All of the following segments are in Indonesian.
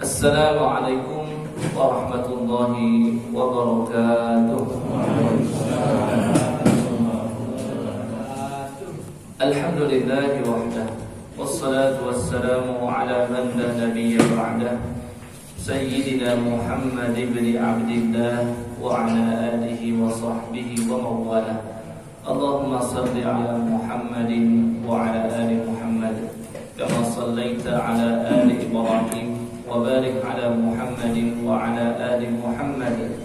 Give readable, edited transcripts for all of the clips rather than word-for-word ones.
Assalamualaikum warahmatullahi wabarakatuh. Alhamdulillahi wahdah, wassalatu wassalamu ala man la nabiyya ba'dah, Sayyidina Muhammad ibn Abdillah wa ala alihi wa sahbihi wa mawalah. Allahumma salli ala Muhammadin wa ala ali Muhammad kama sallaita ala ali Ibrahim wa barik ala Muhammadin wa ala ali Muhammad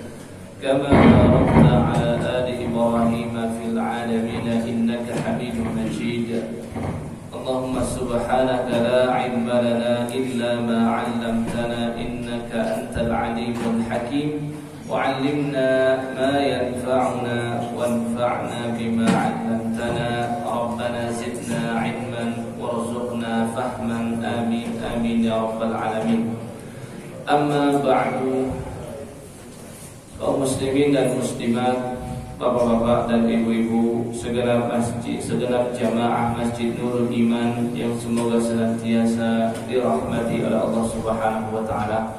kama barakta ala ali Ibrahim fil alamin innaka Hamidum Majid. Allahumma subhanaka la ilma lana illa ma 'allamtana innaka antal alimul hakim wa 'allimna ma yanfa'una wanfa'na bima 'allamtana rabbana zidna 'ilman warzuqna fahman amin amin ya rabbal alamin. Amma ba'du, kaum muslimin dan muslimat, bapak-bapak dan ibu-ibu, segenap masjid, segenap jamaah Masjid Nurul Iman yang semoga senantiasa dirahmati oleh Allah Subhanahu wa taala.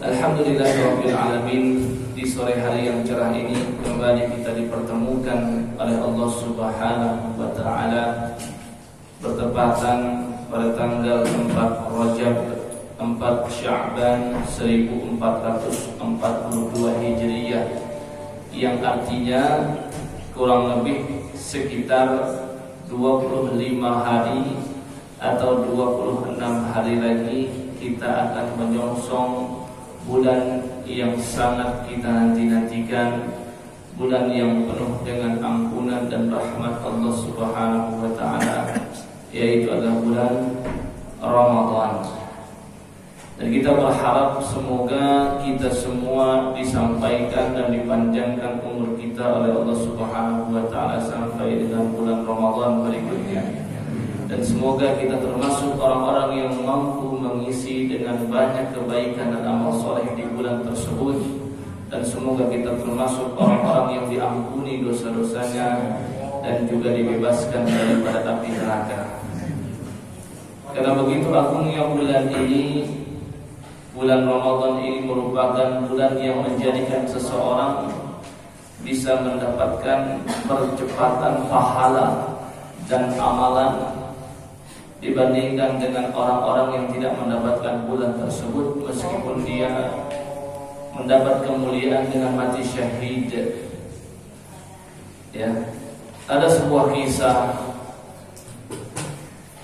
Alhamdulillahirabbil alamin, di sore hari yang cerah ini kembali kita dipertemukan oleh Allah Subhanahu wa taala bertepatan pada tanggal 4 Rajab 4 Sya'ban 1442 Hijriyah, yang artinya kurang lebih sekitar 25 hari atau 26 hari lagi kita akan menyongsong bulan yang sangat kita nanti-nantikan, bulan yang penuh dengan ampunan dan rahmat Allah Subhanahu wa taala, yaitu adalah bulan Ramadan. Dan kita berharap semoga kita semua disampaikan dan dipanjangkan umur kita oleh Allah Subhanahu wa taala sampai dengan bulan Ramadan berikutnya. Dan semoga kita termasuk orang-orang yang mampu mengisi dengan banyak kebaikan dan amal soleh di bulan tersebut. Dan semoga kita termasuk orang-orang yang diampuni dosa-dosanya dan juga dibebaskan daripada api neraka. Karena begitu agungnya bulan ini, bulan Ramadan ini merupakan bulan yang menjadikan seseorang bisa mendapatkan percepatan pahala dan amalan dibandingkan dengan orang-orang yang tidak mendapatkan bulan tersebut, meskipun dia mendapat kemuliaan dengan mati syahid. Ya, ada sebuah kisah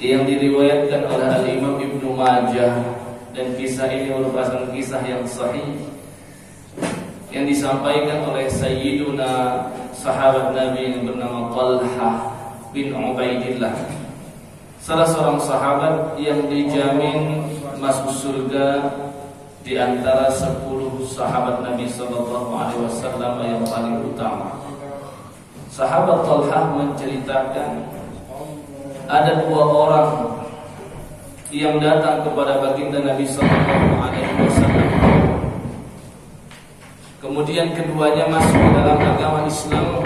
yang diriwayatkan oleh Al-Imam Ibnu Majah, dan kisah ini merupakan kisah yang sahih yang disampaikan oleh Sayyiduna sahabat Nabi yang bernama Talhah bin Ubaidillah, salah seorang sahabat yang dijamin masuk surga di antara 10 sahabat Nabi sallallahu alaihi wasallam yang paling utama. Sahabat Talhah menceritakan ada 2 orang yang datang kepada baginda Nabi sallallahu alaihi wasallam. Kemudian keduanya masuk dalam agama Islam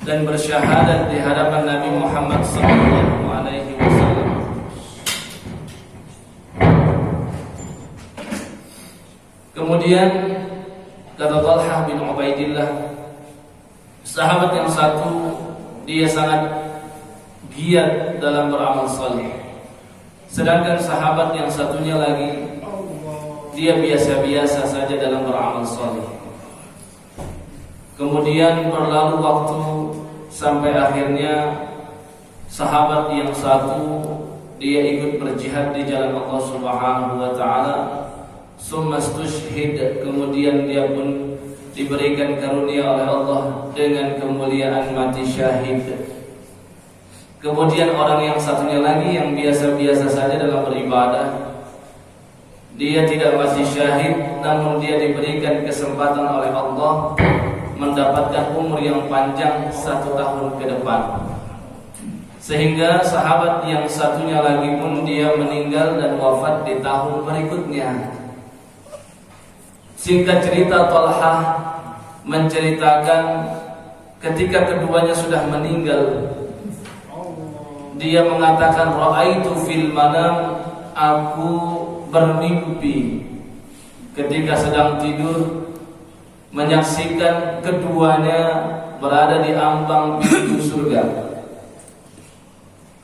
dan bersyahadat di hadapan Nabi Muhammad sallallahu alaihi wasallam. Kemudian kata Talhah bin Ubaidillah, sahabat yang satu dia sangat giat dalam beramal saleh, sedangkan sahabat yang satunya lagi dia biasa-biasa saja dalam beramal saleh. Kemudian berlalu waktu sampai akhirnya sahabat yang satu dia ikut berjihad di jalan Allah Subhanahu wa taala, summa stushhid, kemudian dia pun diberikan karunia oleh Allah dengan kemuliaan mati syahid. Kemudian orang yang satunya lagi yang biasa-biasa saja dalam beribadah, dia tidak mati syahid, namun dia diberikan kesempatan oleh Allah mendapatkan umur yang panjang 1 tahun ke depan. Sehingga sahabat yang satunya lagi pun dia meninggal dan wafat di tahun berikutnya. Singkat cerita, Talhah menceritakan ketika keduanya sudah meninggal, dia mengatakan, ra'aitu fil manam aku bermimpi ketika sedang tidur menyaksikan keduanya berada di ambang pintu surga.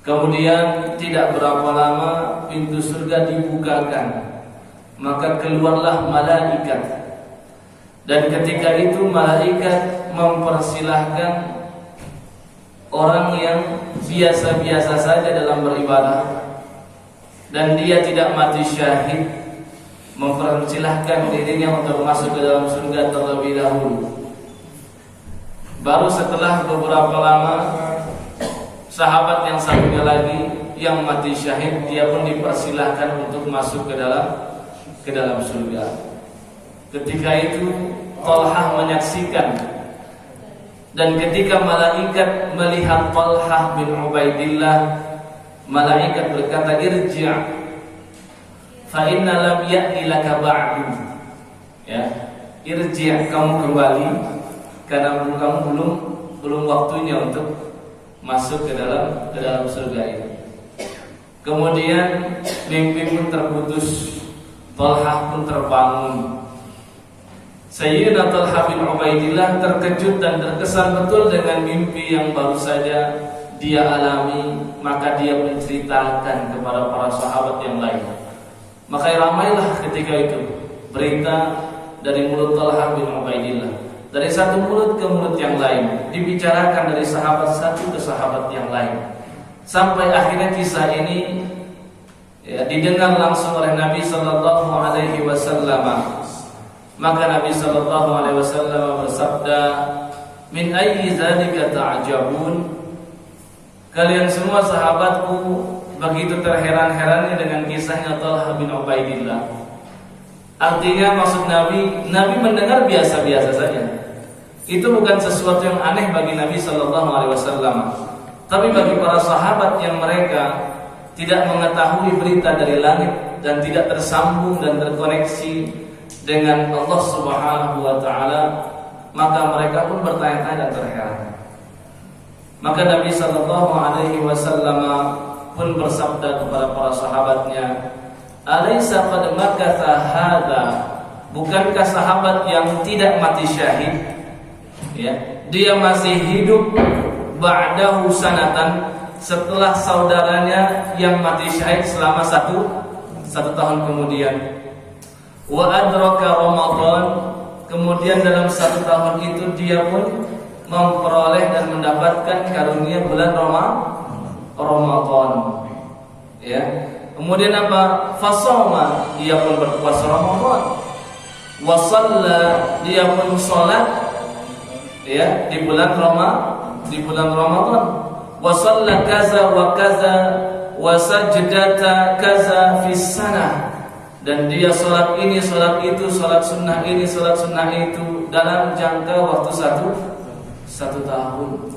Kemudian tidak berapa lama pintu surga dibukakan, maka keluarlah malaikat. Dan ketika itu malaikat mempersilahkan orang yang biasa-biasa saja dalam beribadah dan dia tidak mati syahid, mempersilahkan dirinya untuk masuk ke dalam surga terlebih dahulu. Baru setelah beberapa lama, sahabat yang satunya lagi yang mati syahid, dia pun dipersilahkan untuk masuk ke dalam surga. Ketika itu Talhah menyaksikan, dan ketika malaikat melihat Talhah bin Ubaidillah, malaikat berkata, irji' fa inna lam ya'ti laka ba'du. Ya, irji', kamu kembali karena kamu belum waktunya untuk masuk ke dalam surga ini. Kemudian mimpi pun terputus, Talhah pun terbangun. Sayyidina Talhah bin Ubaidillah terkejut dan terkesan betul dengan mimpi yang baru saja dia alami, maka dia menceritakan kepada para sahabat yang lain. Maka ramailah ketika itu berita dari mulut Talhah bin Ubaidillah, dari satu mulut ke mulut yang lain, dibicarakan dari sahabat satu ke sahabat yang lain, sampai akhirnya kisah ini didengar langsung oleh Nabi sallallahu alaihi wasallam. Maka Nabi sallallahu alaihi wasallam bersabda, "Min ayyi dzalika ta'jabun?" Kalian semua sahabatku begitu terheran-herannya dengan kisahnya Talhah bin Ubaidillah. Artinya maksud Nabi mendengar biasa-biasa saja. Itu bukan sesuatu yang aneh bagi Nabi sallallahu alaihi wasallam. Tapi bagi para sahabat yang mereka tidak mengetahui berita dari langit dan tidak tersambung dan terkoneksi dengan Allah Subhanahu wa taala, maka mereka pun bertanya-tanya dan terheran. Maka Nabi sallallahu alaihi wasallam pun bersabda kepada para sahabatnya, "Alaisa qad makatha hadza?" Bukankah sahabat yang tidak mati syahid, ya, dia masih hidup ba'dahu sanatan, setelah saudaranya yang mati syahid selama satu tahun kemudian. Wa adraka Ramadan, kemudian dalam 1 tahun itu dia pun memperoleh dan mendapatkan karunia bulan Ramadan. Ya. Kemudian apa? Fasoma, dia pun berpuasa Ramadan. Wa shalla, dia pun salat ya di bulan Ramadan. Wa shalla kaza wa kaza wa sajdata kaza fi sanah. Dan dia sholat ini, sholat itu, sholat sunnah ini, sholat sunnah itu dalam jangka waktu satu tahun.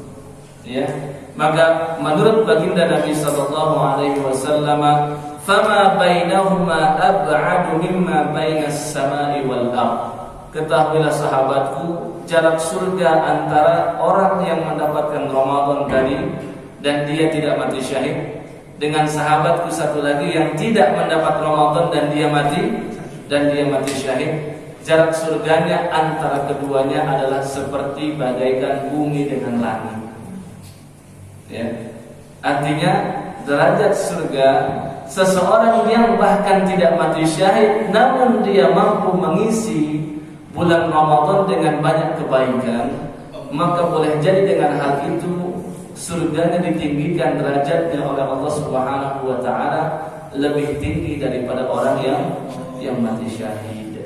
Ya, maka menurut baginda Nabi sallallahu alaihi wasallam, "Fama bainahuma ab'adu mimma bainas samai wal ardh." Ketahuilah sahabatku, jarak surga antara orang yang mendapatkan Ramadan tadi dan dia tidak mati syahid, dengan sahabatku satu lagi yang tidak mendapat Ramadan dan dia mati syahid, jarak surganya antara keduanya adalah seperti bagaikan bumi dengan langit. Ya. Artinya derajat surga seseorang yang bahkan tidak mati syahid namun dia mampu mengisi bulan Ramadan dengan banyak kebaikan, maka boleh jadi dengan hal itu surganya ditinggikan derajatnya oleh Allah Subhanahu wa taala lebih tinggi daripada orang yang mati syahid.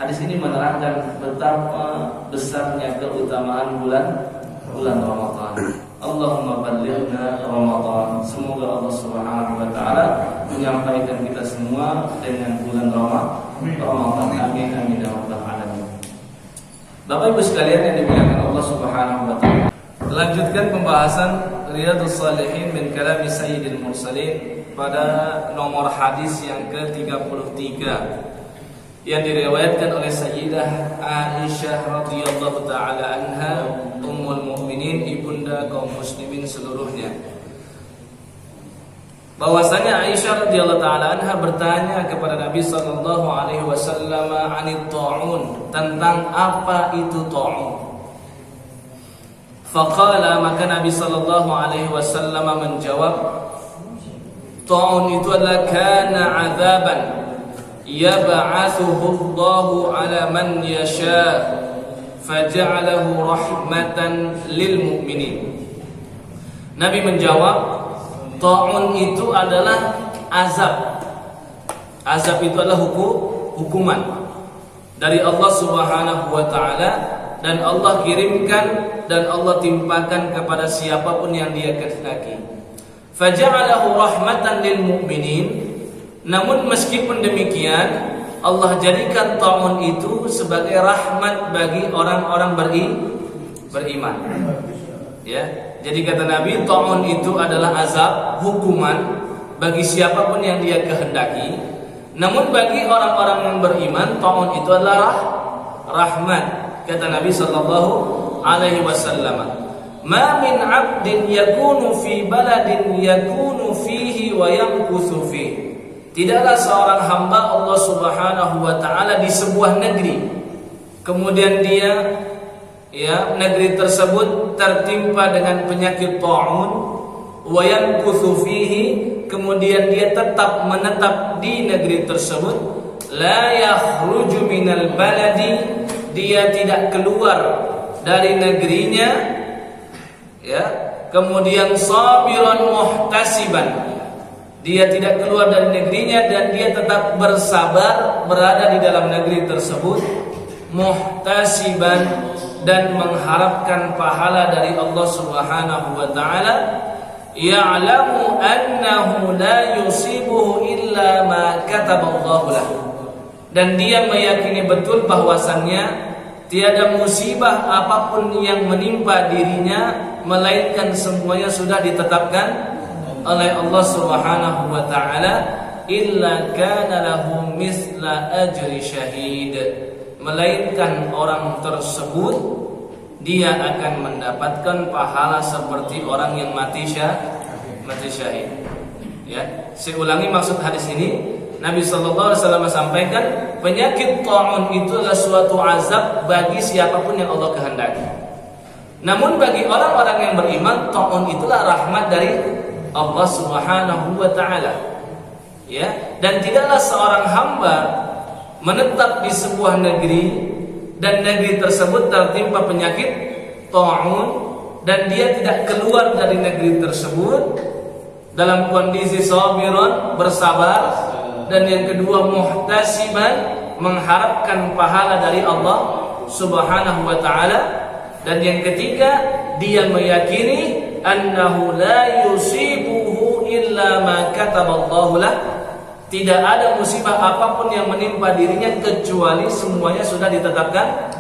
Hadis ini menerangkan betapa besarnya keutamaan bulan Ramadan. Allahumma ballighna Ramadan. Semoga Allah Subhanahu wa taala menyampaikan kita semua dengan bulan Ramadan. Amin amin ya rabbal alamin. Bapak Ibu sekalian yang dimuliakan Allah Subhanahu wa taala, lanjutkan pembahasan Riyadhus Shalihin min kalami Sayyidil Mursalin pada nomor hadis yang ke-33 yang diriwayatkan oleh Sayyidah Aisyah radhiyallahu taala anha, ummul mukminin, ibunda kaum muslimin seluruhnya. bahwasanya Aisyah radhiyallahu taala anha bertanya kepada Nabi sallallahu alaihi wasallam anit ta'un, tentang apa itu ta'un. Faqala, maka Nabi sallallahu alaihi wasallam menjawab, ta'un itu adalah kana 'adzaban yab'atsuhu Allahu 'ala man yasha faja'alahu rahmatan lil mu'minin. Nabi menjawab, ta'un itu adalah azab. Azab itu adalah hukuman dari Allah Subhanahu wa taala, dan Allah kirimkan dan Allah timpakan kepada siapapun yang Dia kehendaki. Faja'alahu rahmatan lil mu'minin. Namun meskipun demikian, Allah jadikan ta'un itu sebagai rahmat bagi orang-orang beriman. Ya, jadi kata Nabi, ta'un itu adalah azab, hukuman bagi siapapun yang Dia kehendaki. Namun bagi orang-orang yang beriman, ta'un itu adalah rahmat. Kata Nabi sallallahu alaihi wasallam, "Ma min 'abdin yakunu fi baladin yakunu fihi wa yamkuthu fihi." Tidaklah seorang hamba Allah Subhanahu wa taala di sebuah negeri, kemudian dia negeri tersebut tertimpa dengan penyakit ta'un, wa yamkuthu fihi, kemudian dia tetap menetap di negeri tersebut, la yakhruju minal baladi, dia tidak keluar dari negerinya, kemudian sabiran muhtasiban, dia tidak keluar dari negerinya dan dia tetap bersabar berada di dalam negeri tersebut, muhtasiban, dan mengharapkan pahala dari Allah Subhanahu wa taala, ya'lamu annahu la yusibuhu illa ma kataballahu lahu, dan dia meyakini betul bahwasannya tiada musibah apapun yang menimpa dirinya melainkan semuanya sudah ditetapkan oleh Allah Subhanahu wa taala, illa kana lahu misla ajri syahid, melainkan orang tersebut dia akan mendapatkan pahala seperti orang yang mati syahid. Ya, saya ulangi maksud hadis ini. Nabi sallallahu alaihi wasallam sampaikan, penyakit ta'un itu adalah suatu azab bagi siapapun yang Allah kehendaki. Namun bagi orang-orang yang beriman, ta'un itulah rahmat dari Allah Subhanahu wa taala. Ya, dan tidaklah seorang hamba menetap di sebuah negeri dan negeri tersebut tertimpa penyakit ta'un dan dia tidak keluar dari negeri tersebut dalam kondisi sabiran, bersabar, dan yang kedua muhtasiban, mengharapkan pahala dari Allah Subhanahu wa taala, dan yang ketiga dia meyakini annahu la yusibuhu illa ma kataballahu lah, tidak ada musibah apapun yang menimpa dirinya kecuali semuanya sudah ditetapkan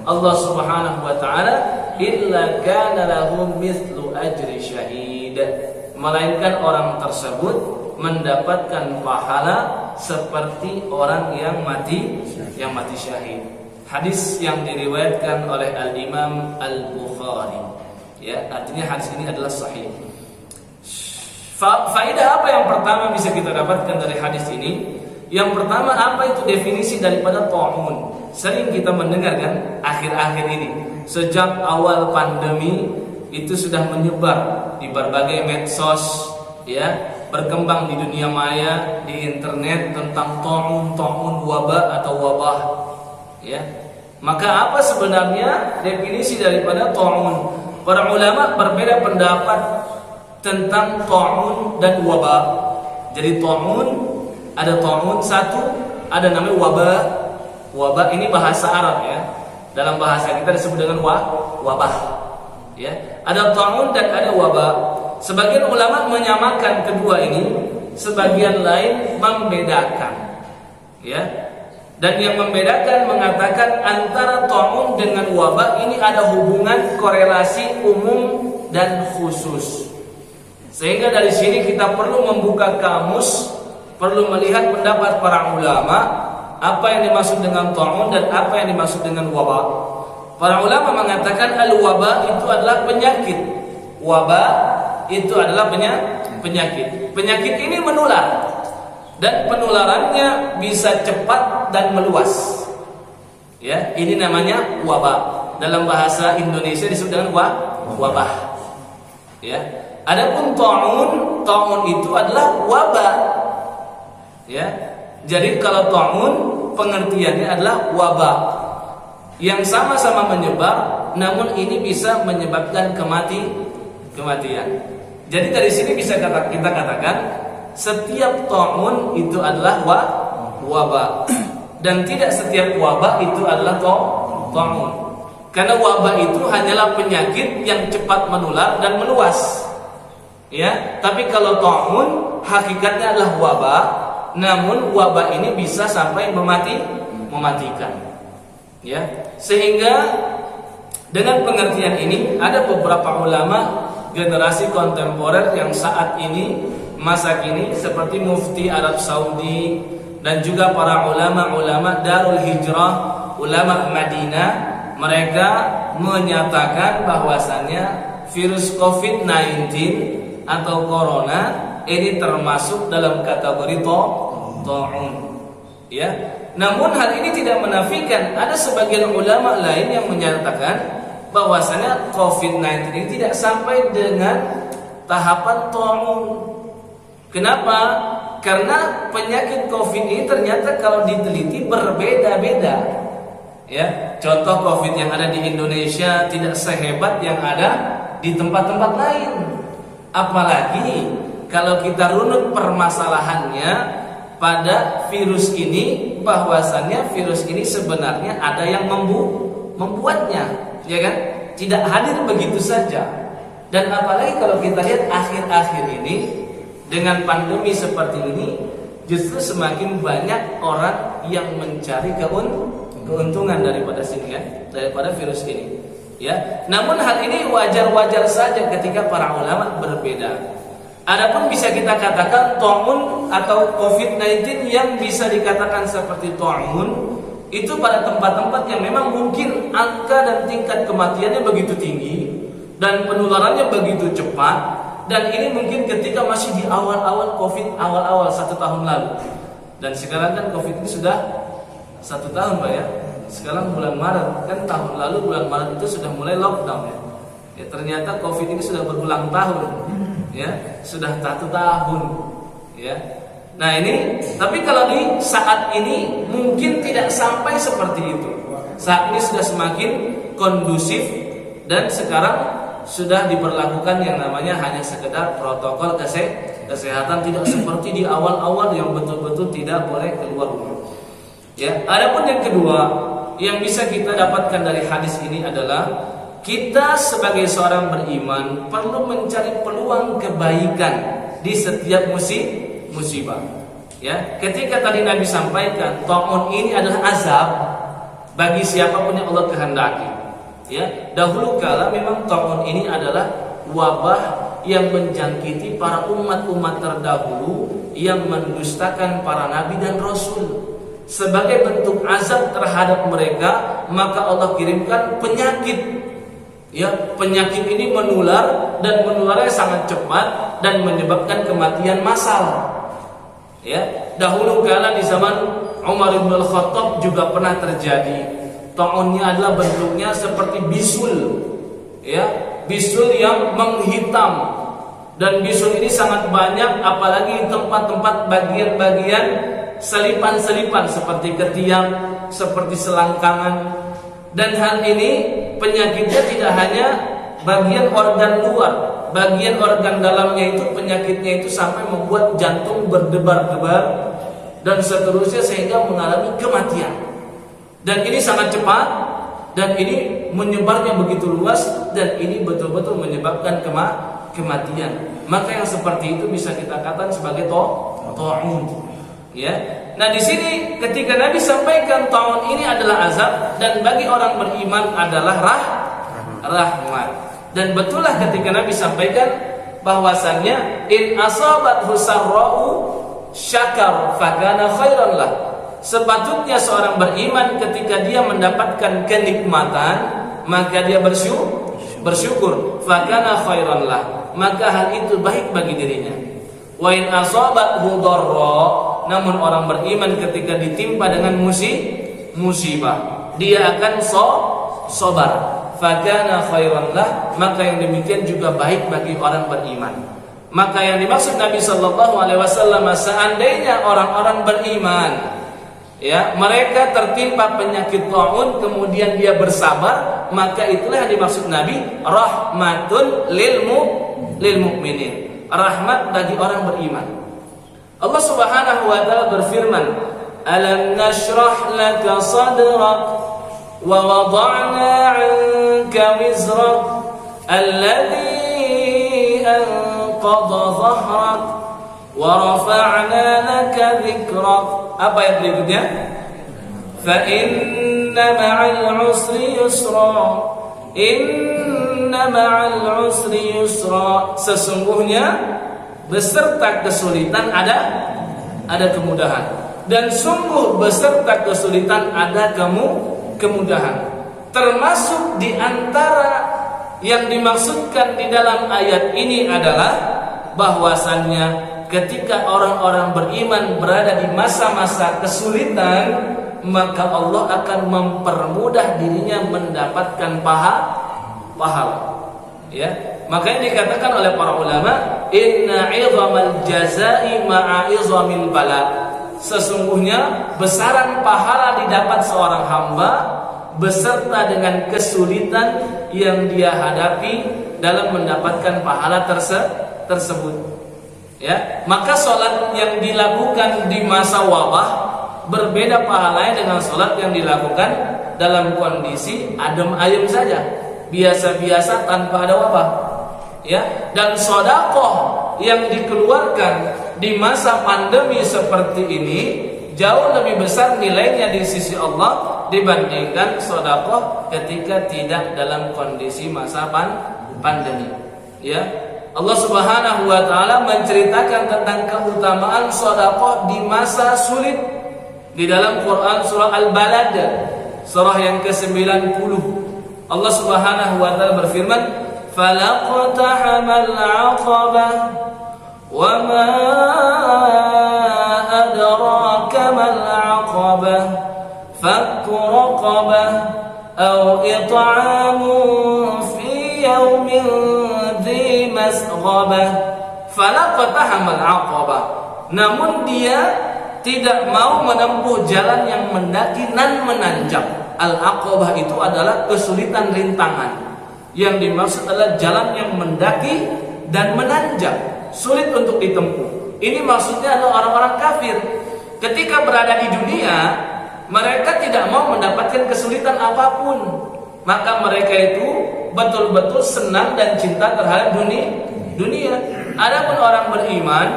Allah Subhanahu wa taala, illa kana lahu mithlu ajri syahid, melainkan orang tersebut mendapatkan pahala seperti orang yang mati syahid. Hadis yang diriwayatkan oleh Al-Imam Al-Bukhari. Ya, artinya hadis ini adalah sahih. Faedah apa yang pertama bisa kita dapatkan dari hadis ini? Yang pertama, apa itu definisi daripada ta'un? Sering kita mendengar kan akhir-akhir ini. Sejak awal pandemi itu sudah menyebar di berbagai medsos, ya, berkembang di dunia maya, di internet tentang ta'un, wabah atau wabah. Ya. Maka apa sebenarnya definisi daripada ta'un? Para ulama berbeda pendapat tentang ta'un dan wabah. Jadi ta'un, ada ta'un satu, ada namanya wabah. Wabah ini bahasa Arab, ya. Dalam bahasa kita disebut dengan wabah. Ya. Ada ta'un dan ada wabah. Sebagian ulama menyamakan kedua ini, sebagian lain membedakan. Ya. Dan yang membedakan mengatakan antara ta'un dengan wabah ini ada hubungan korelasi umum dan khusus. Sehingga dari sini kita perlu membuka kamus, perlu melihat pendapat para ulama, apa yang dimaksud dengan ta'un dan apa yang dimaksud dengan wabah. Para ulama mengatakan al-wabah itu adalah penyakit. Wabah itu adalah penyakit. Penyakit ini menular dan penularannya bisa cepat dan meluas. Ya, ini namanya wabah. Dalam bahasa Indonesia disebut dengan wabah. Ya. Adapun ta'un itu adalah wabah. Ya. Jadi kalau ta'un pengertiannya adalah wabah yang sama-sama menyebar, namun ini bisa menyebabkan kematian. Jadi dari sini bisa kita katakan setiap ta'un itu adalah wabah, dan tidak setiap wabah itu adalah ta'un. Karena wabah itu hanyalah penyakit yang cepat menular dan meluas. Ya, tapi kalau ta'un hakikatnya adalah wabah, namun wabah ini bisa sampai mematikan. Ya, sehingga dengan pengertian ini ada beberapa ulama generasi kontemporer yang saat ini masa kini seperti Mufti Arab Saudi dan juga para ulama-ulama Darul Hijrah, ulama Madinah, mereka menyatakan bahwasannya virus COVID-19 atau corona ini termasuk dalam kategori ta'un. Ya. Namun hal ini tidak menafikan ada sebagian ulama lain yang menyatakan bahwasanya COVID-19 ini tidak sampai dengan tahapan ta'un. Kenapa? Karena penyakit COVID ini ternyata kalau diteliti berbeda-beda. Ya, contoh COVID yang ada di Indonesia tidak sehebat yang ada di tempat-tempat lain. Apalagi kalau kita runut permasalahannya pada virus ini, bahwasannya virus ini sebenarnya ada yang membuatnya, ya kan? Tidak hadir begitu saja. Dan apalagi kalau kita lihat akhir-akhir ini dengan pandemi seperti ini, justru semakin banyak orang yang mencari keuntungan daripada sini, ya, daripada virus ini. Ya, namun hal ini wajar-wajar saja ketika para ulama berbeda. Adapun bisa kita katakan ta'un atau COVID-19 yang bisa dikatakan seperti ta'un itu pada tempat-tempat yang memang mungkin angka dan tingkat kematiannya begitu tinggi dan penularannya begitu cepat. Dan ini mungkin ketika masih di awal-awal COVID, awal-awal 1 tahun lalu. Dan sekarang kan COVID ini sudah 1 tahun, Pak, ya. Sekarang bulan Maret, kan tahun lalu bulan Maret itu sudah mulai lockdown, ya. Ya, ternyata COVID ini sudah berulang tahun, ya, sudah 1 tahun, ya. Nah ini, tapi kalau di saat ini mungkin tidak sampai seperti itu. Saat ini sudah semakin kondusif dan sekarang sudah diberlakukan yang namanya hanya sekedar protokol kesehatan, tidak seperti di awal-awal yang betul-betul tidak boleh keluar rumah. Ya, adapun yang kedua yang bisa kita dapatkan dari hadis ini adalah kita sebagai seorang beriman perlu mencari peluang kebaikan di setiap musibah. Ya, ketika tadi Nabi sampaikan ta'un ini adalah azab bagi siapapun yang Allah kehendaki. Ya, dahulu kala memang ta'un ini adalah wabah yang menjangkiti para umat-umat terdahulu yang mendustakan para nabi dan rasul. Sebagai bentuk azab terhadap mereka, maka Allah kirimkan penyakit. Ya, penyakit ini menular dan menularnya sangat cepat dan menyebabkan kematian massal. Ya, dahulu kala di zaman Umar bin Al-Khattab juga pernah terjadi. Ta'unnya adalah bentuknya seperti bisul, ya, bisul yang menghitam, dan bisul ini sangat banyak, apalagi di tempat-tempat bagian-bagian selipan-selipan seperti ketiak, seperti selangkangan. Dan hal ini penyakitnya tidak hanya bagian organ luar, bagian organ dalamnya itu penyakitnya itu sampai membuat jantung berdebar-debar dan seterusnya sehingga mengalami kematian. Dan ini sangat cepat dan ini menyebarnya begitu luas dan ini betul-betul menyebabkan kematian. Maka yang seperti itu bisa kita katakan sebagai ta'un. Ya. Nah, di sini ketika Nabi sampaikan ta'un ini adalah azab dan bagi orang beriman adalah rahmat. Dan betullah ketika Nabi sampaikan bahwasannya in asabathu sarra'u syakar fakana khairan lah. Sepatutnya seorang beriman ketika dia mendapatkan kenikmatan maka dia bersyukur, fakana khairan lah, maka hal itu baik bagi dirinya. Wa in asabathu dharra, namun orang beriman ketika ditimpa dengan musibah, dia akan sabar. Fakana khairan lah, maka yang demikian juga baik bagi orang beriman. Maka yang dimaksud Nabi sallallahu alaihi wasallam, seandainya orang-orang beriman, ya, mereka tertimpa penyakit taun kemudian dia bersabar, maka itulah yang dimaksud Nabi rahmatun lil mu'minin. Rahmat bagi orang beriman. Allah Subhanahu wa taala berfirman, "Alam nashrah laka sadrak wa wada'na 'anka wizrak alladhi anqadha dhahrak wa rafa'na laka dhikrak." Apa yang berikutnya? Fa inna ma'al 'usri yusra. Inna ma'al 'usri yusra. Sesungguhnya beserta kesulitan ada kemudahan. Dan sungguh beserta kesulitan ada kemudahan. Termasuk di antara yang dimaksudkan di dalam ayat ini adalah bahwasannya ketika orang-orang beriman berada di masa-masa kesulitan, maka Allah akan mempermudah dirinya mendapatkan pahala. Ya, makanya dikatakan oleh para ulama, inna 'idhamal jazaa'i ma'a 'idhamil bala. Sesungguhnya besaran pahala didapat seorang hamba beserta dengan kesulitan yang dia hadapi dalam mendapatkan pahala tersebut. Ya, maka sholat yang dilakukan di masa wabah berbeda pahalanya dengan sholat yang dilakukan dalam kondisi adem ayem saja, biasa-biasa tanpa ada wabah. Ya, dan sedekah yang dikeluarkan di masa pandemi seperti ini jauh lebih besar nilainya di sisi Allah dibandingkan sedekah ketika tidak dalam kondisi masa pandemi. Ya, Allah Subhanahu wa taala menceritakan tentang keutamaan sedekah di masa sulit di dalam Quran surah Al-Balad, surah yang ke-90. Allah Subhanahu wa taala berfirman, "Falaqtahamal 'aqabah wa ma adraka mal 'aqabah fakku raqabah aw it'amun fi yawmin dhi masghabah." Falaqtahamal 'aqabah, namun dia tidak mau menempuh jalan yang mendaki dan menanjak. Al-aqabah itu adalah kesulitan rintangan. Yang dimaksud adalah jalan yang mendaki dan menanjak, sulit untuk ditempuh. Ini maksudnya adalah orang-orang kafir. Ketika berada di dunia, mereka tidak mau mendapatkan kesulitan apapun. Maka mereka itu betul-betul senang dan cinta terhadap dunia. Adapun orang beriman,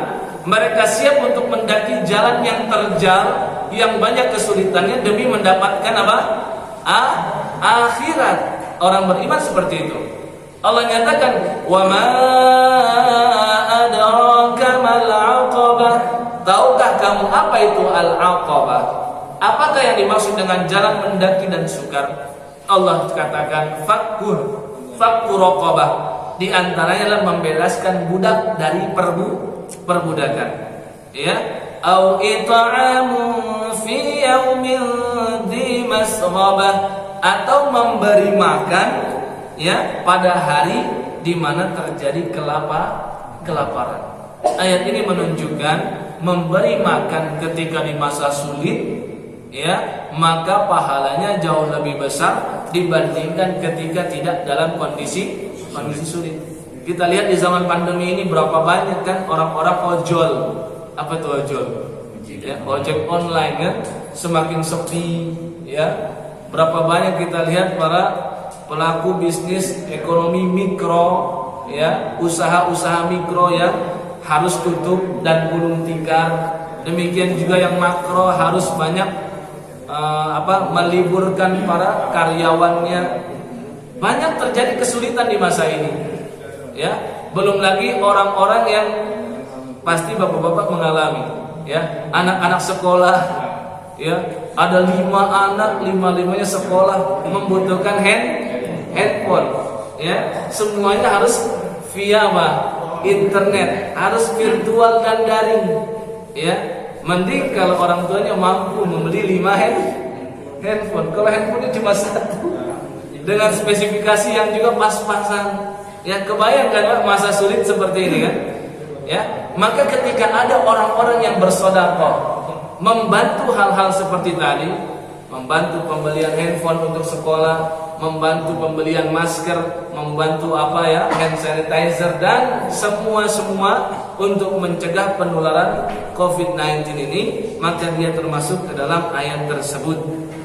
mereka siap untuk mendaki jalan yang terjal, yang banyak kesulitannya demi mendapatkan apa? Akhirat. Orang beriman seperti itu. Allah nyatakan, "Wa ma adraka mal 'aqabah." Tahukah kamu apa itu al-'aqabah? Apakah yang dimaksud dengan jalan mendaki dan sukar? Allah katakan, fakku raqabah. Di antaranya adalah membebaskan budak dari perbudakan. Ya, au it'amun fi yaumin dhi masghabah, atau memberi makan ya pada hari di mana terjadi kelaparan. Ayat ini menunjukkan memberi makan ketika di masa sulit ya, maka pahalanya jauh lebih besar dibandingkan ketika tidak dalam kondisi sulit. Kita lihat di zaman pandemi ini berapa banyak kan orang-orang ojol. Apa itu ojol? Ya, ojek online ya, semakin sepi ya. Berapa banyak kita lihat para pelaku bisnis ekonomi mikro ya, usaha-usaha mikro yang harus tutup dan gulung tikar. Demikian juga yang makro harus banyak meliburkan para karyawannya. Banyak terjadi kesulitan di masa ini. Ya, belum lagi orang-orang yang pasti bapak-bapak mengalami ya, anak-anak sekolah ya, ada 5 anak, 5-5-nya sekolah membutuhkan handphone ya, semuanya harus via internet, harus virtual dan daring. Ya, mending kalau orang tuanya mampu membeli 5 handphone. Kalau handphonenya cuma 1 dengan spesifikasi yang juga pas-pasan. Ya, kebayangkan Pak masa sulit seperti ini kan? Ya, maka ketika ada orang-orang yang bersedekah membantu hal-hal seperti tadi, membantu pembelian handphone untuk sekolah, membantu pembelian masker, membantu hand sanitizer dan semua untuk mencegah penularan COVID-19 ini, maka dia termasuk ke dalam ayat tersebut.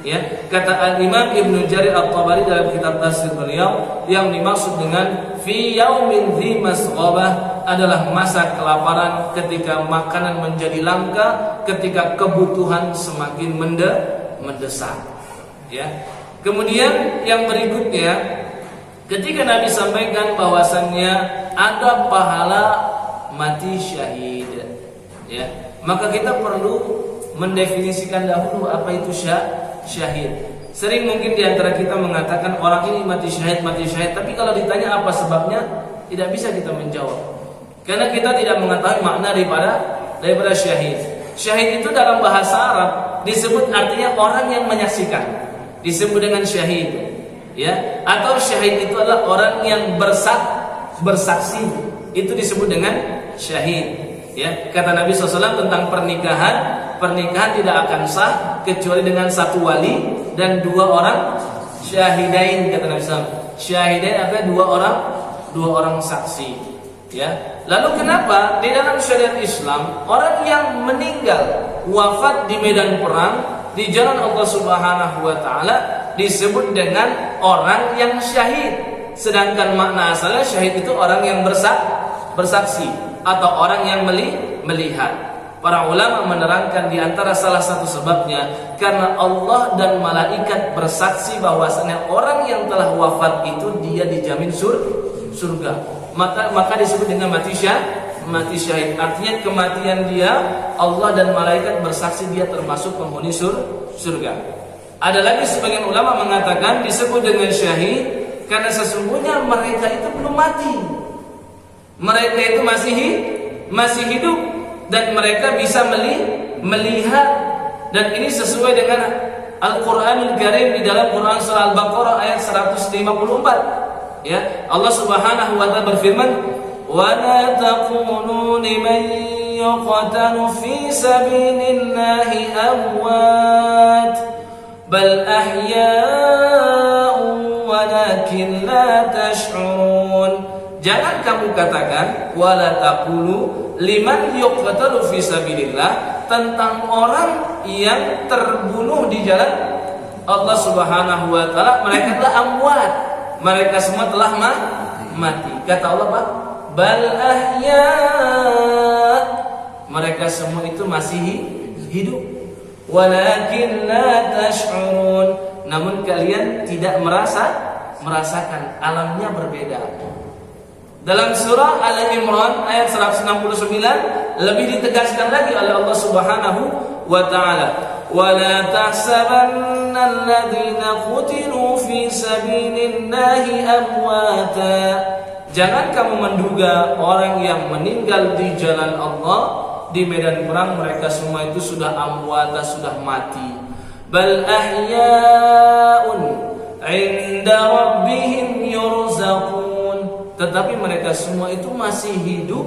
Ya, kata Al-Imam Ibnu Jarir At-Tabari dalam kitab tafsir beliau, yang dimaksud dengan fi yaumin dzi masghabah adalah masa kelaparan, ketika makanan menjadi langka, ketika kebutuhan semakin mendesak. Ya. Kemudian yang berikutnya, ketika Nabi sampaikan bahwasannya ada pahala mati syahid, ya, maka kita perlu mendefinisikan dahulu apa itu syahid. Sering mungkin di antara kita mengatakan orang ini mati syahid, tapi kalau ditanya apa sebabnya, tidak bisa kita menjawab. Karena kita tidak mengetahui makna daripada syahid. Syahid itu dalam bahasa Arab disebut artinya orang yang menyaksikan, disebut dengan syahid. Ya, atau syahid itu adalah orang yang bersaksi, itu disebut dengan syahid. Ya, kata Nabi SAW tentang pernikahan tidak akan sah kecuali dengan 1 wali dan 2 orang syahidain, kata Nabi SAW. Syahidain artinya 2 orang saksi. Ya, lalu kenapa di dalam syariat Islam orang yang meninggal wafat di medan perang di jalan Allah Subhanahu wa taala disebut dengan orang yang syahid, sedangkan makna asalnya syahid itu orang yang bersaksi atau orang yang melihat. Para ulama menerangkan di antara salah satu sebabnya karena Allah dan malaikat bersaksi bahwasanya orang yang telah wafat itu dia dijamin surga. Maka disebut dengan mati syahid. Artinya kematian dia, Allah dan malaikat bersaksi dia termasuk penghuni surga. Ada lagi sebagian ulama mengatakan disebut dengan syahid karena sesungguhnya mereka itu belum mati. Mereka itu masih hidup dan mereka bisa melihat, dan ini sesuai dengan Al-Qur'anul Karim di dalam Quran surah Al-Baqarah ayat 154. Ya, Allah Subhanahu wa taala berfirman, "Wa la taqulu liman yuqtalu fi sabilillahi amwat bal ahya'un walakin la tash'urun." Jangan kamu katakan wala taqulu liman yuqtalu fi sabilillah, tentang orang yang terbunuh di jalan Allah Subhanahu wa taala, mereka adalah amwat, mereka semua telah mati. Kata Allah, Pak, bal ahya, mereka semua itu masih hidup. Walakin la tash'urun, namun kalian tidak merasakan, alamnya berbeda. Dalam surah Al-Imran ayat 169 lebih ditegaskan lagi oleh Allah Subhanahu wa taala, "Wala tahsabanna alladziina qutilu fi sabilillahi amwata." Jangan kamu menduga orang yang meninggal di jalan Allah di medan perang mereka semua itu sudah amwata, sudah mati. Bal ahya'un 'inda rabbihim yurzaqun. Tetapi mereka semua itu masih hidup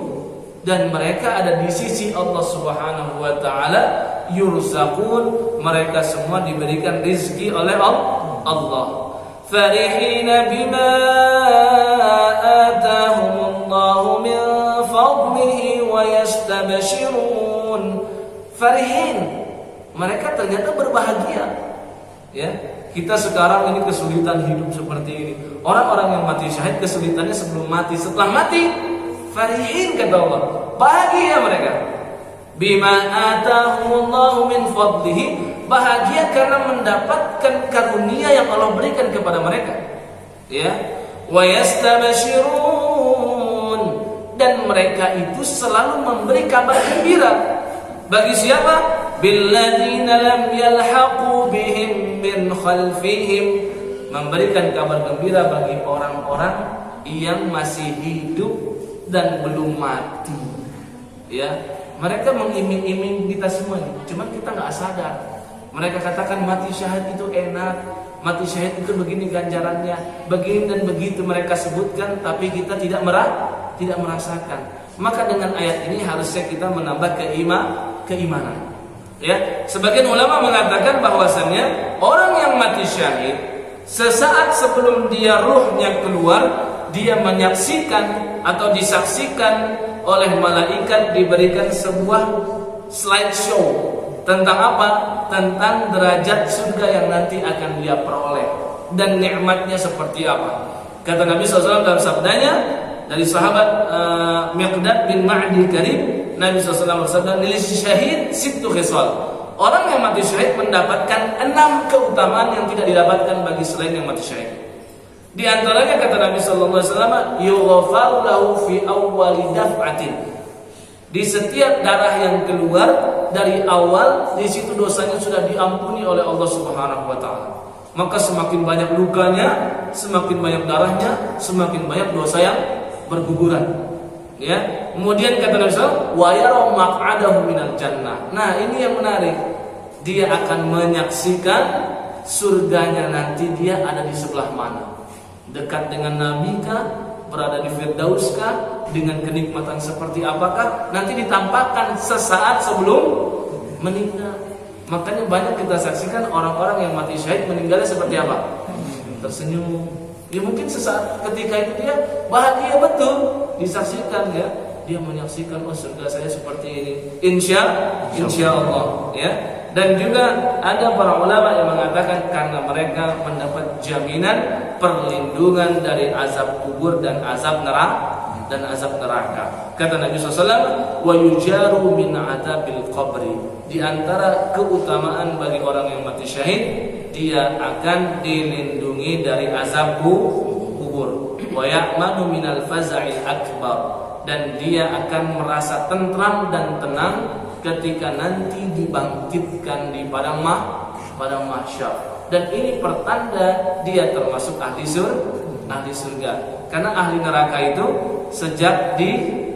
dan mereka ada di sisi Allah Subhanahu wa taala, yurzaqun, mereka semua diberikan rezeki oleh Allah. Farihina bima atahumullahu min fadlihi wa yastabshirun. Farihin, mereka ternyata berbahagia. Ya, kita sekarang ini kesulitan hidup seperti ini. Orang-orang yang mati syahid kesulitannya sebelum mati, setelah mati farihin, kata Allah, bahagia mereka. Bima atahumullahu min fadlihi, bahagia karena mendapatkan karunia yang Allah berikan kepada mereka. Ya, wa yastabshirun, dan mereka itu selalu memberi kabar gembira. Bagi siapa? Billadzina lam yalhaqu bihim min khalfihim, memberikan kabar gembira bagi orang-orang yang masih hidup dan belum mati. Ya, mereka mengiming-iming kita semua ini, cuman kita nggak sadar. Mereka katakan mati syahid itu enak, mati syahid itu begini ganjarannya, begini dan begitu mereka sebutkan, tapi kita tidak merasakan. Maka dengan ayat ini harusnya kita menambah keimanan. Ya, sebagian ulama mengatakan bahwasannya orang yang mati syahid sesaat sebelum dia ruhnya keluar, dia menyaksikan atau disaksikan oleh malaikat, diberikan sebuah slideshow tentang apa? Tentang derajat surga yang nanti akan dia peroleh dan nikmatnya seperti apa. Kata Nabi SAW dalam sabdanya dari sahabat Miqdad bin Ma'di Karib, Nabi SAW bersabda, "Lil syahid sittu khisal." Orang yang mati syahid mendapatkan 6 keutamaan yang tidak didapatkan bagi selain yang mati syahid. Di antaranya kata Nabi sallallahu alaihi wasallam, "Yughfar lahu fi awwali daf'atin." Di setiap darah yang keluar dari awal, di situ dosanya sudah diampuni oleh Allah Subhanahu wa taala. Maka semakin banyak lukanya, semakin banyak darahnya, semakin banyak dosa yang berguguran. Ya. Kemudian kata Nabi sallallahu alaihi wasallam, "Wa yara maq'adahu minal jannah." Nah, ini yang menarik. Dia akan menyaksikan surganya nanti dia ada di sebelah mana. Dekat dengan Nabi kah? Berada di Firdaus kah? Dengan kenikmatan seperti apakah? Nanti ditampakkan sesaat sebelum meninggal. Makanya banyak kita saksikan orang-orang yang mati syahid meninggalnya seperti apa? Tersenyum. Ya mungkin sesaat ketika itu dia bahagia betul, disaksikan ya. Dia menyaksikan, oh surga saya seperti ini. Insya Allah ya. Dan juga ada para ulama yang mengatakan karena mereka mendapat jaminan perlindungan dari azab kubur dan azab neraka. Kata Nabi SAW, "Wa yujaru min adzabil qabri." Di antara keutamaan bagi orang yang mati syahid, dia akan dilindungi dari azab kubur. Wa ya'manu minal faza'il akbar. Dan dia akan merasa tentram dan tenang ketika nanti dibangkitkan di padang mahsyar. Dan ini pertanda dia termasuk ahli surga. Karena ahli neraka itu sejak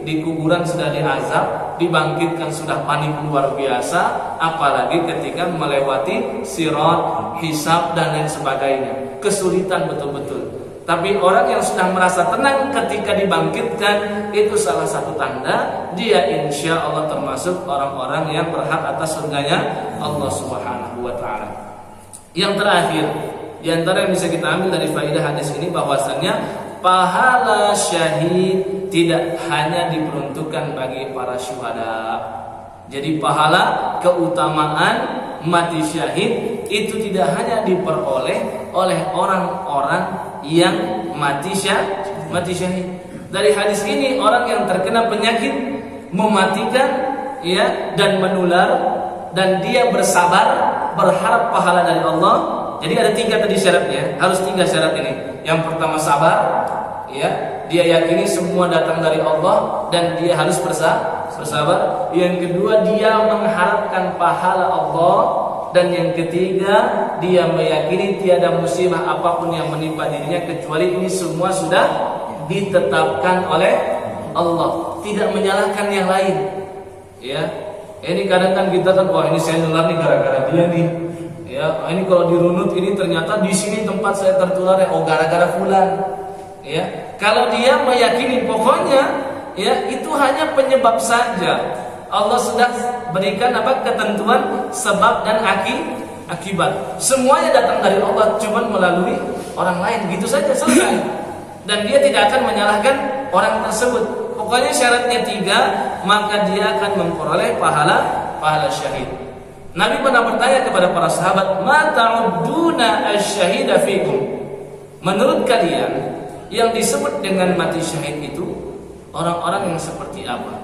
di kuburan sudah diazab, dibangkitkan sudah panik luar biasa, apalagi ketika melewati sirat, hisab dan lain sebagainya. Kesulitan betul-betul. Tapi orang yang sudah merasa tenang ketika dibangkitkan, itu salah satu tanda dia insya Allah termasuk orang-orang yang berhak atas surganya Allah Subhanahu wa ta'ala. Yang terakhir, di antara yang bisa kita ambil dari faedah hadis ini bahwasannya pahala syahid tidak hanya diperuntukkan bagi para syuhada. Jadi pahala keutamaan mati syahid itu tidak hanya diperoleh oleh orang-orang yang mati syahid. Dari hadis ini orang yang terkena penyakit mematikan ya dan menular dan dia bersabar berharap pahala dari Allah. Jadi ada 3 tadi syaratnya, harus 3 syarat ini. Yang pertama sabar, ya, dia yakini semua datang dari Allah dan dia harus bersabar. Yang kedua dia mengharapkan pahala Allah. Dan yang ketiga, dia meyakini tiada musibah apapun yang menimpa dirinya kecuali ini semua sudah ditetapkan oleh Allah, tidak menyalahkan yang lain. Ya, ini kadang-kadang kita kan, wah ini saya nular nih gara-gara dia nih. Ya, ini kalau dirunut ini ternyata di sini tempat saya tertular ya, oh gara-gara fulan. Ya, kalau dia meyakini pokoknya, ya itu hanya penyebab saja. Allah sudah berikan ketentuan sebab dan akibat. Semuanya datang dari Allah, cuma melalui orang lain, gitu saja selesai. Dan dia tidak akan menyalahkan orang tersebut. Pokoknya syaratnya 3, maka dia akan memperoleh pahala syahid. Nabi pernah bertanya kepada para sahabat, "Ma ta'udduna asy-syahida fikum?" Menurut kalian yang disebut dengan mati syahid itu orang-orang yang seperti apa?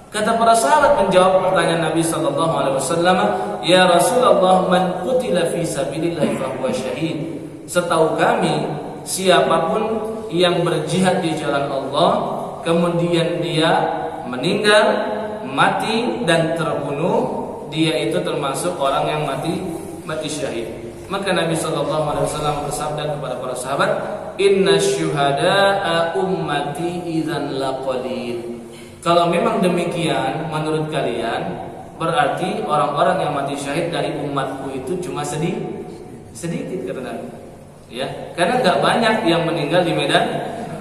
Kata para sahabat menjawab pertanyaan Nabi sallallahu alaihi wasallam, "Ya Rasulullah, man qutila fi sabilillah fa huwa syahid." Setahu kami, siapapun yang berjihad di jalan Allah kemudian dia meninggal, mati dan terbunuh, dia itu termasuk orang yang mati syahid. Maka Nabi SAW bersabda kepada para sahabat, Inna syuhada'a ummati idzan laqalil. Kalau memang demikian menurut kalian, berarti orang-orang yang mati syahid dari umatku itu cuma sedikit kata Nabi. Ya, karena enggak banyak yang meninggal di medan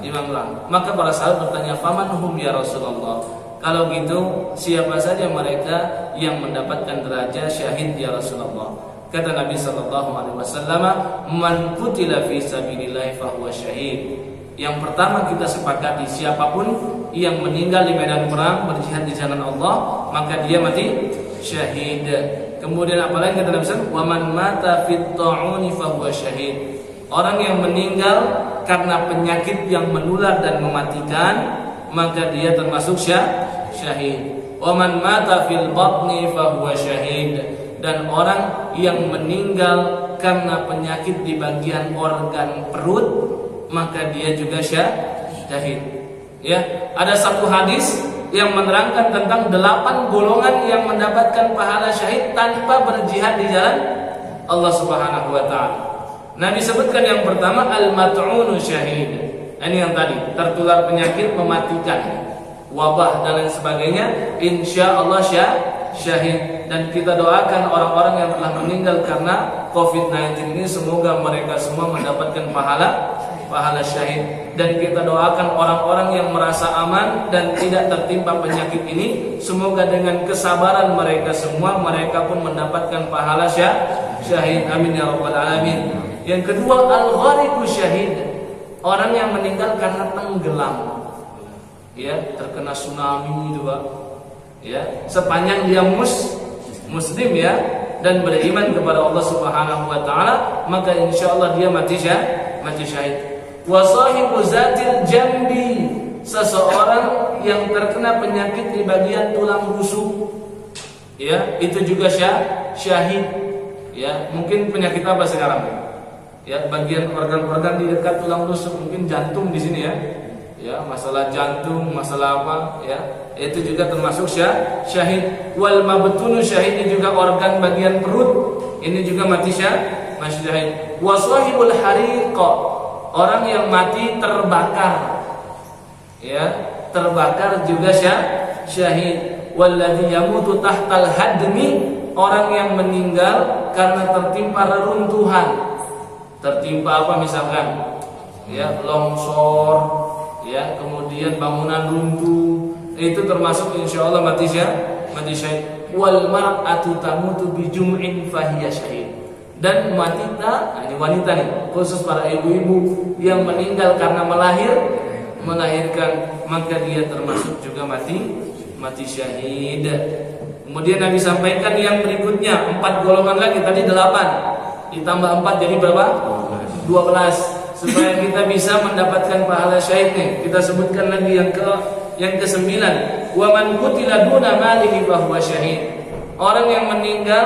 perang. Maka para sahabat bertanya, "Famanhum ya Rasulullah?" Kalau gitu, siapa saja mereka yang mendapatkan derajat syahid ya Rasulullah? Kata Nabi sallallahu alaihi wasallam, "Man qutila fi sabilillah fahuwa syahid." Yang pertama kita sepakati, siapapun yang meninggal di medan perang berjihad di jalan Allah, maka dia mati syahid. Kemudian apa lagi kata Nabi sallallahu alaihi wasallam? "Wa man mata fit ta'uni fahuwa syahid." Orang yang meninggal karena penyakit yang menular dan mematikan, maka dia termasuk syahid. "Wa man mata fil batni fahuwa syahid." Dan orang yang meninggal karena penyakit di bagian organ perut, maka dia juga syahid. Ya, ada satu hadis yang menerangkan tentang 8 golongan yang mendapatkan pahala syahid tanpa berjihad di jalan Allah Subhanahu wa taala. Nabi sebutkan yang pertama al-mat'unu syahid. Ini yang tadi, tertular penyakit mematikan, wabah dan lain sebagainya, insyaallah syahid. Dan kita doakan orang-orang yang telah meninggal karena COVID-19 ini, semoga mereka semua mendapatkan pahala syahid. Dan kita doakan orang-orang yang merasa aman dan tidak tertimpa penyakit ini, semoga dengan kesabaran mereka semua, mereka pun mendapatkan pahala syahid. Amin ya rabbal alamin. Yang kedua, al-ghariqu syahid. Orang yang meninggal karena tenggelam, ya, terkena tsunami juga, ya, sepanjang dia muslim ya, dan beriman kepada Allah Subhanahu wa taala, maka insyaallah dia mati syahid. Wa sahibu zatil jambi, seseorang yang terkena penyakit di bagian tulang rusuk, ya, itu juga syahid. Ya, mungkin penyakit apa sekarang? Ya, bagian organ-organ di dekat tulang rusuk, mungkin jantung di sini ya. Ya, masalah jantung, masalah apa, ya, itu juga termasuk syahid. Wal mabtunu syahid, ini juga organ bagian perut, ini juga mati syahid. Wa sahibul hariqa, orang yang mati terbakar, ya, terbakar juga syahid. Walladzi yamutu tahtal hadmi, orang yang meninggal karena tertimpa reruntuhan. Tertimpa apa misalkan, ya, longsor, ya, kemudian bangunan runtuh, itu termasuk insyaallah mati syahid. Wal mar'atu tamutu bi jum'in fahiya syahid. Dan wanita, ini wanita nih, khusus para ibu-ibu yang meninggal karena melahirkan, maka dia termasuk juga mati syahid. Kemudian Nabi sampaikan yang berikutnya, 4 golongan lagi, tadi 8 ditambah 4 jadi berapa? 12. Supaya kita bisa mendapatkan pahala syahid nih, kita sebutkan lagi yang ke-9. Wa man qutila duna malihi fahuwa syahid. Orang yang meninggal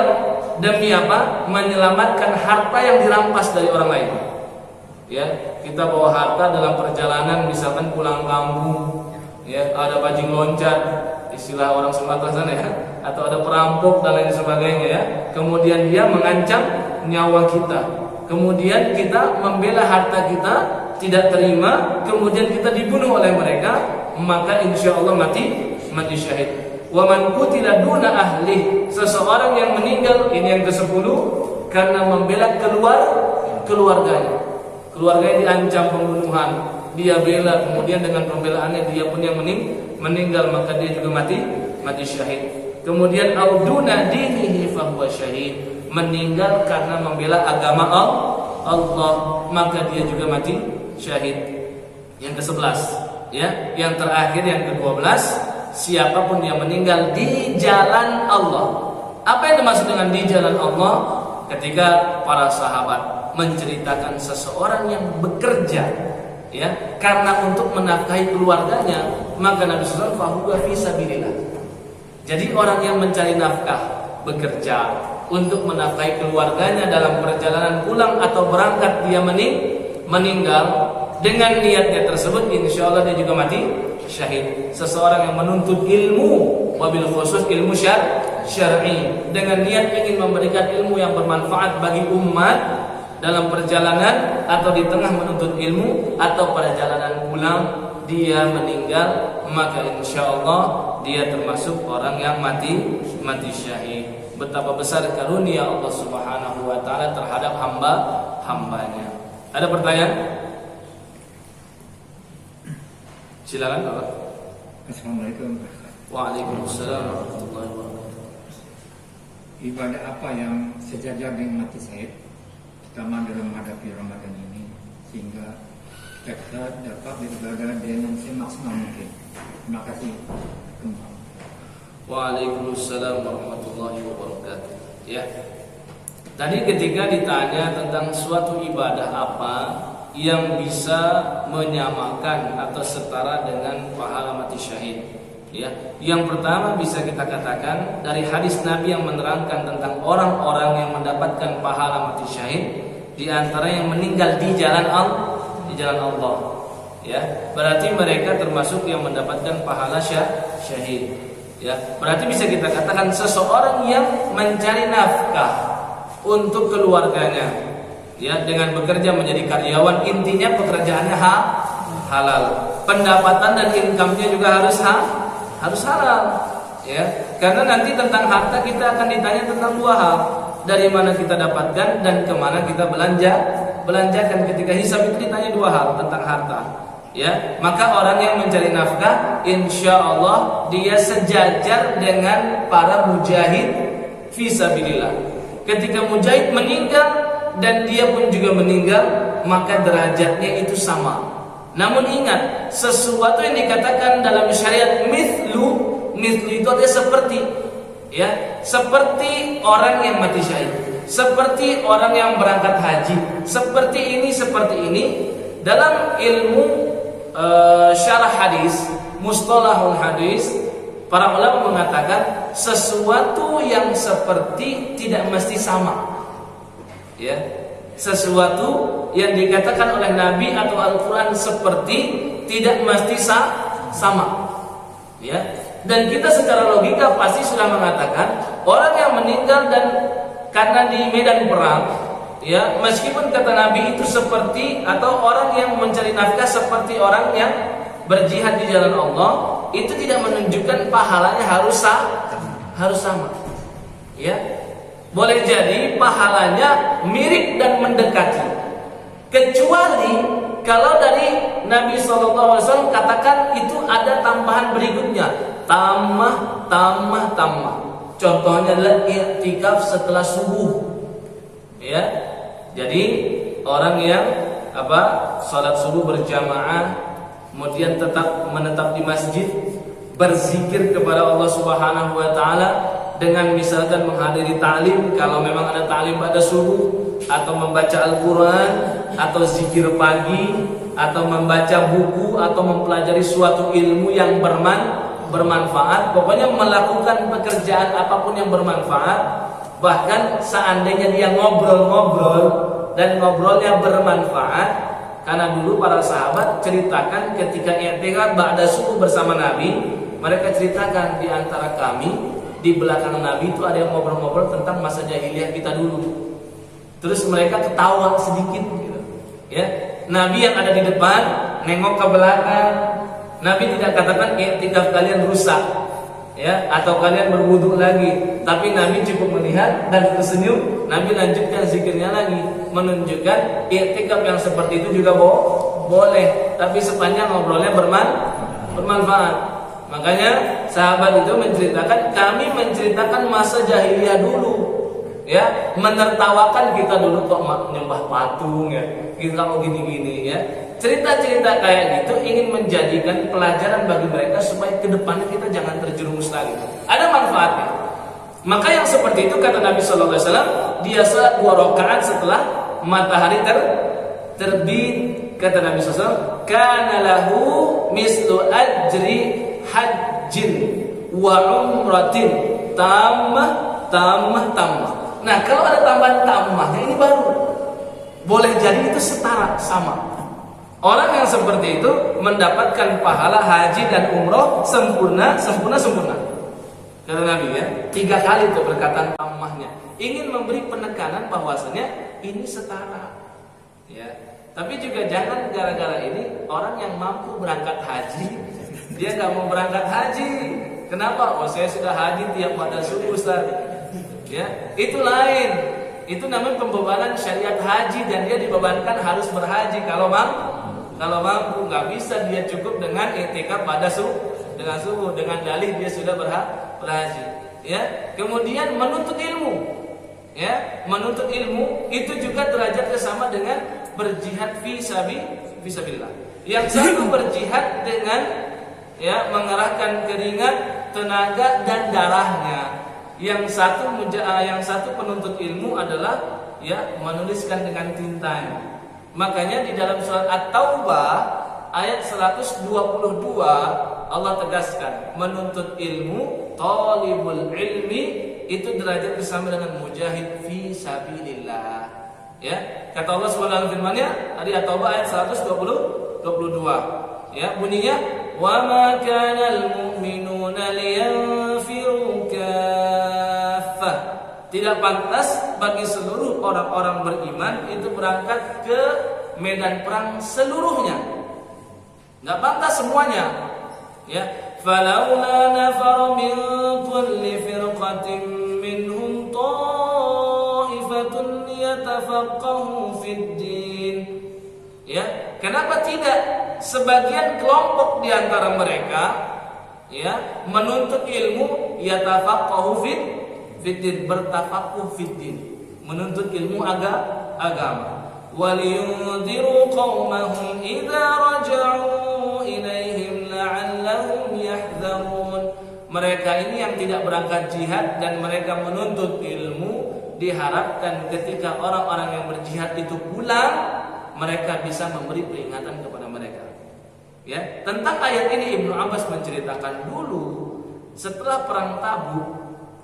demi apa? Menyelamatkan harta yang dirampas dari orang lain. Ya, kita bawa harta dalam perjalanan, misalkan pulang kampung, ya, ada bajing loncat, istilah orang Sumatera sana ya, atau ada perampok dan lain sebagainya ya. Kemudian dia mengancam nyawa kita. Kemudian kita membela harta kita, tidak terima, kemudian kita dibunuh oleh mereka, maka insyaallah mati syahid. Wa man qutila duna ahli, seseorang yang meninggal, ini yang ke-10, karena membela keluarganya. Keluarganya diancam pembunuhan, dia bela, kemudian dengan pembelaannya dia pun yang meninggal, maka dia juga mati syahid. Kemudian auduna dinihi fahuwa syahid, meninggal karena membela agama Allah, maka dia juga mati syahid. Yang ke-11, ya, yang terakhir yang ke-12, siapapun yang meninggal di jalan Allah. Apa yang dimaksud dengan di jalan Allah? Ketika para sahabat menceritakan seseorang yang bekerja, ya, karena untuk menafkahi keluarganya, maka Nabi sallallahu alaihi wasallam fahuwa fi sabilillah. Jadi orang yang mencari nafkah, bekerja untuk menafkahi keluarganya dalam perjalanan pulang atau berangkat, dia meninggal dengan niatnya tersebut, insyaallah dia juga mati syahid. Seseorang yang menuntut ilmu, wabil khusus ilmu syar'i, dengan niat ingin memberikan ilmu yang bermanfaat bagi umat dalam perjalanan atau di tengah menuntut ilmu atau pada jalanan pulang dia meninggal, maka insyaallah dia termasuk orang yang mati syahid. Betapa besar karunia Allah Subhanahu wa taala terhadap hambanya. Ada pertanyaan? Silakan Bapak. Assalamualaikum. Waalaikumsalam warahmatullahi wabarakatuh. Ibadah apa yang sejajar dengan mati syahid, terutama dalam menghadapi Ramadan ini, sehingga kita dapat beribadah dengan semaksimal mungkin? Terima kasih. Waalaikumsalam warahmatullahi wabarakatuh. Ya. Tadi ketika ditanya tentang suatu ibadah apa yang bisa menyamakan atau setara dengan pahala mati syahid, ya. Yang pertama bisa kita katakan dari hadis Nabi yang menerangkan tentang orang-orang yang mendapatkan pahala mati syahid, di antara yang meninggal di jalan Allah, ya. Berarti mereka termasuk yang mendapatkan pahala syahid, ya. Berarti bisa kita katakan seseorang yang mencari nafkah untuk keluarganya, ya, dengan bekerja menjadi karyawan, intinya pekerjaannya halal, pendapatan dan income-nya juga harus halal, ya. Karena nanti tentang harta kita akan ditanya tentang dua hal, dari mana kita dapatkan dan kemana kita belanjakan. Ketika hisab itu ditanya dua hal tentang harta, ya. Maka orang yang mencari nafkah, insya Allah dia sejajar dengan para mujahid fisabilillah. Ketika mujahid meninggal dan dia pun juga meninggal, maka derajatnya itu sama. Namun ingat, sesuatu yang dikatakan dalam syariat mithlu itu artinya seperti, ya, seperti orang yang mati syahid, seperti orang yang berangkat haji, seperti ini dalam ilmu syarah hadis, mustalahul hadis. Para ulama mengatakan sesuatu yang seperti tidak mesti sama, ya. Sesuatu yang dikatakan oleh Nabi atau Al-Quran seperti tidak mesti sama, ya. Dan kita secara logika pasti sudah mengatakan orang yang meninggal dan karena di medan perang, ya, meskipun kata Nabi itu seperti, atau orang yang mencari nafkah seperti orang yang berjihad di jalan Allah, itu tidak menunjukkan pahalanya harus sama, ya. Boleh jadi pahalanya mirip dan mendekati, kecuali kalau dari Nabi SAW katakan itu ada tambahan berikutnya, tambah. Contohnya adalah i'tikaf setelah subuh, ya. Jadi orang yang salat subuh berjamaah, kemudian menetap di masjid, berzikir kepada Allah Subhanahu wa taala dengan misalkan menghadiri ta'lim kalau memang ada ta'lim pada subuh, atau membaca Al-Qur'an, atau zikir pagi, atau membaca buku, atau mempelajari suatu ilmu yang bermanfaat. Pokoknya melakukan pekerjaan apapun yang bermanfaat. Bahkan seandainya dia ngobrol-ngobrol dan ngobrolnya bermanfaat. Karena dulu para sahabat ceritakan ketika i'tikaf ba'da subuh bersama Nabi, mereka ceritakan di antara kami, di belakang Nabi itu ada yang ngobrol-ngobrol tentang masa jahiliyah kita dulu. Terus mereka ketawa sedikit, gitu, ya. Nabi yang ada di depan nengok ke belakang. Nabi tidak katakan i'tikaf kalian rusak, ya, atau kalian berwudu lagi, tapi Nabi cukup melihat dan tersenyum. Nabi lanjutkan zikirnya lagi, menunjukkan i'tikaf yang seperti itu juga boleh, tapi sepanjang ngobrolnya bermanfaat. Makanya sahabat itu menceritakan, kami menceritakan masa jahiliyah dulu, ya, menertawakan kita dulu kok nyembah patung, ya, kita kalau gini-gini, ya. Cerita-cerita kayak gitu ingin menjadikan pelajaran bagi mereka supaya kedepannya kita jangan terjerumus lagi. Ada manfaatnya. Maka yang seperti itu kata Nabi SAW, dia salat 2 rakaat setelah matahari terbit. Kata Nabi SAW, kana lahu mislu ajri hajjin wa umratin tambah. Nah, kalau ada tambahan-tambahnya ini baru boleh jadi itu setara, sama. Orang yang seperti itu mendapatkan pahala haji dan umroh sempurna. Kata Nabi ya, 3 kali itu perkataan tammahnya. Ingin memberi penekanan bahwasanya ini setara. Ya. Tapi juga jangan gara-gara ini orang yang mampu berangkat haji, dia nggak mau berangkat haji. Kenapa? Oh, saya sudah haji tiap pada subuh, Ustaz. Ya, itu lain. Itu namanya pembebanan syariat haji dan dia dibebankan harus berhaji kalau mampu nggak bisa dia cukup dengan i'tikaf pada subuh dengan dalih dia sudah berhaji. Ya, kemudian menuntut ilmu. Ya, menuntut ilmu itu juga derajatnya sama dengan berjihad fi sabilillah. Yang satu berjihad dengan ya mengerahkan keringat, tenaga dan darahnya. Yang satu penuntut ilmu adalah ya menuliskan dengan tintanya. Makanya di dalam surat At-Taubah ayat 122 Allah tegaskan menuntut ilmu, talibul ilmi itu derajat bersama dengan mujahid fi sabilillah. Ya, kata Allah Subhanahu firman-Nya di At-Taubah ayat 122. Ya, bunyinya wa ma kana al-mu'minuna liyanfiru kaffah. Tidak pantas bagi seluruh orang-orang beriman itu berangkat ke medan perang seluruhnya. Enggak pantas semuanya. Ya, falaula nafara min kulli firqatin minhum ta'ifatun liyatafaqahu fid din. Ya, kenapa tidak sebagian kelompok di antara mereka ya menuntut ilmu yatafaqahu fid din, bertafaquh fid din, menuntut ilmu agama. Waliyunziru qaumahum idza raja'u ilaihim la'allahum yahzarun. Mereka ini yang tidak berangkat jihad dan mereka menuntut ilmu, diharapkan ketika orang-orang yang berjihad itu pulang mereka bisa memberi peringatan kepada mereka. Ya, tentang ayat ini Ibnu Abbas menceritakan dulu setelah perang Tabuk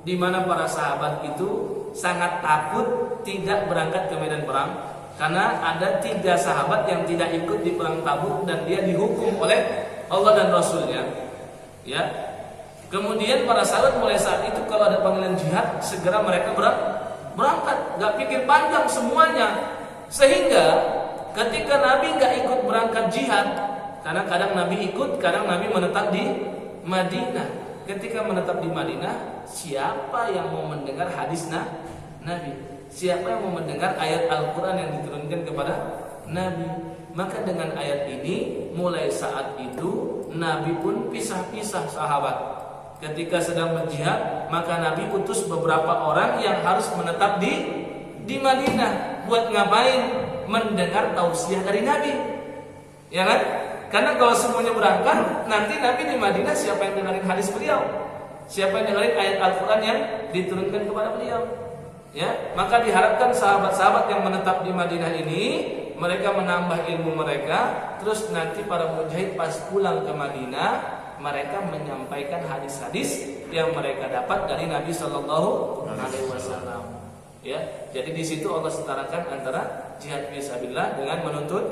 di mana para sahabat itu sangat takut tidak berangkat ke medan perang karena ada 3 sahabat yang tidak ikut di perang Tabuk dan dia dihukum oleh Allah dan Rasulnya. Ya, kemudian para sahabat mulai saat itu kalau ada panggilan jihad segera mereka berangkat, nggak pikir panjang semuanya. Sehingga ketika Nabi nggak ikut berangkat jihad, karena kadang Nabi ikut, kadang Nabi menetap di Madinah. Ketika menetap di Madinah, siapa yang mau mendengar hadis Nabi? Siapa yang mau mendengar ayat Al-Quran yang diturunkan kepada Nabi? Maka dengan ayat ini, mulai saat itu Nabi pun pisah-pisah sahabat. Ketika sedang berjihad, maka Nabi utus beberapa orang yang harus menetap di Madinah. Buat ngapain? Mendengar tausiah dari Nabi. Ya kan? Karena kalau semuanya berangkat, nanti Nabi di Madinah siapa yang dengerin hadis beliau? Siapa yang dengerin ayat Al-Quran yang diturunkan kepada beliau? Ya, maka diharapkan sahabat-sahabat yang menetap di Madinah ini mereka menambah ilmu mereka, terus nanti para mujahid pas pulang ke Madinah mereka menyampaikan hadis-hadis yang mereka dapat dari Nabi Sallallahu Alaihi Wasallam. Ya, jadi di situ Allah setarakan antara jihad fisabilillah dengan menuntut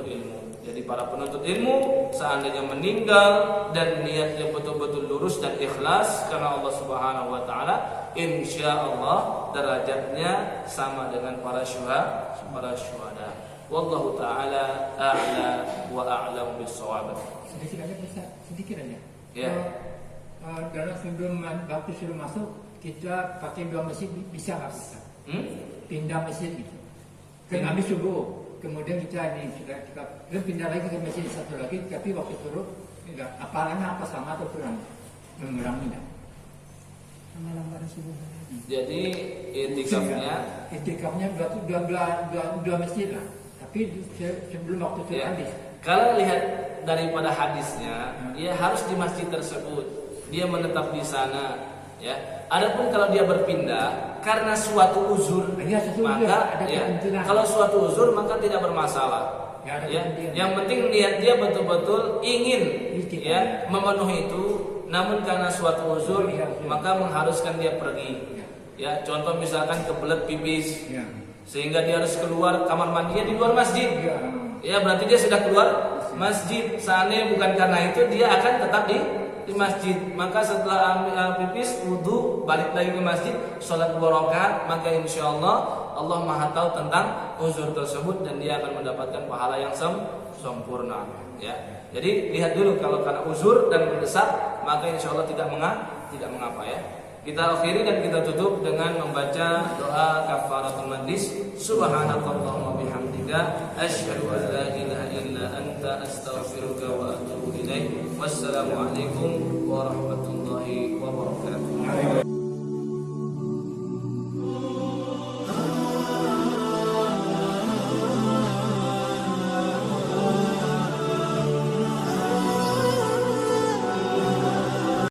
ilmu. Jadi para penuntut ilmu seandainya meninggal dan niatnya betul-betul lurus dan ikhlas karena Allah Subhanahu wa taala, insyaallah derajatnya sama dengan para syuhada. Wallahu taala a'la wa a'lam bis-shawab. Sedikit aja. Ya. Dalam sebelum waktu suruh masuk kita pakai 2 masjid bisa nggak bisa? Pindah masjid gitu. Kan habis subuh. Kemudian kita pindah lagi ke masjid satu lagi, tapi waktu turun apa sama atau kurang mengurangi enggak? Lama-lama subuh. Jadi itikafnya dua masjid lah, tapi sebelum waktu turun habis. Kalau lihat daripada hadisnya, dia harus di masjid tersebut, dia menetap di sana, ya. Adapun kalau dia berpindah karena suatu uzur, maka kalau suatu uzur maka tidak bermasalah. Ya, yang penting niat dia betul-betul ingin ya memenuhi itu, namun karena suatu uzur maka mengharuskan dia pergi. Ya, contoh misalkan kebelet pipis, sehingga dia harus keluar kamar mandinya di luar masjid. Ya, berarti dia sudah keluar masjid. Seandainya bukan karena itu, dia akan tetap di di masjid. Maka setelah pipis, wudu, balik lagi ke masjid, sholat 2 rakaat, maka insya Allah Allah Maha tahu tentang uzur tersebut dan dia akan mendapatkan pahala yang sempurna. Ya. Jadi lihat dulu kalau karena uzur dan mendesak, maka insya Allah tidak mengapa ya. Kita akhiri dan kita tutup dengan membaca doa kafaratul majlis. Subhanakallahumma bihamdika asyhadu an la ilaha illa anta astaghfiruka wa atubu ilaik. Wassalamualaikum warahmatullahi wabarakatuh.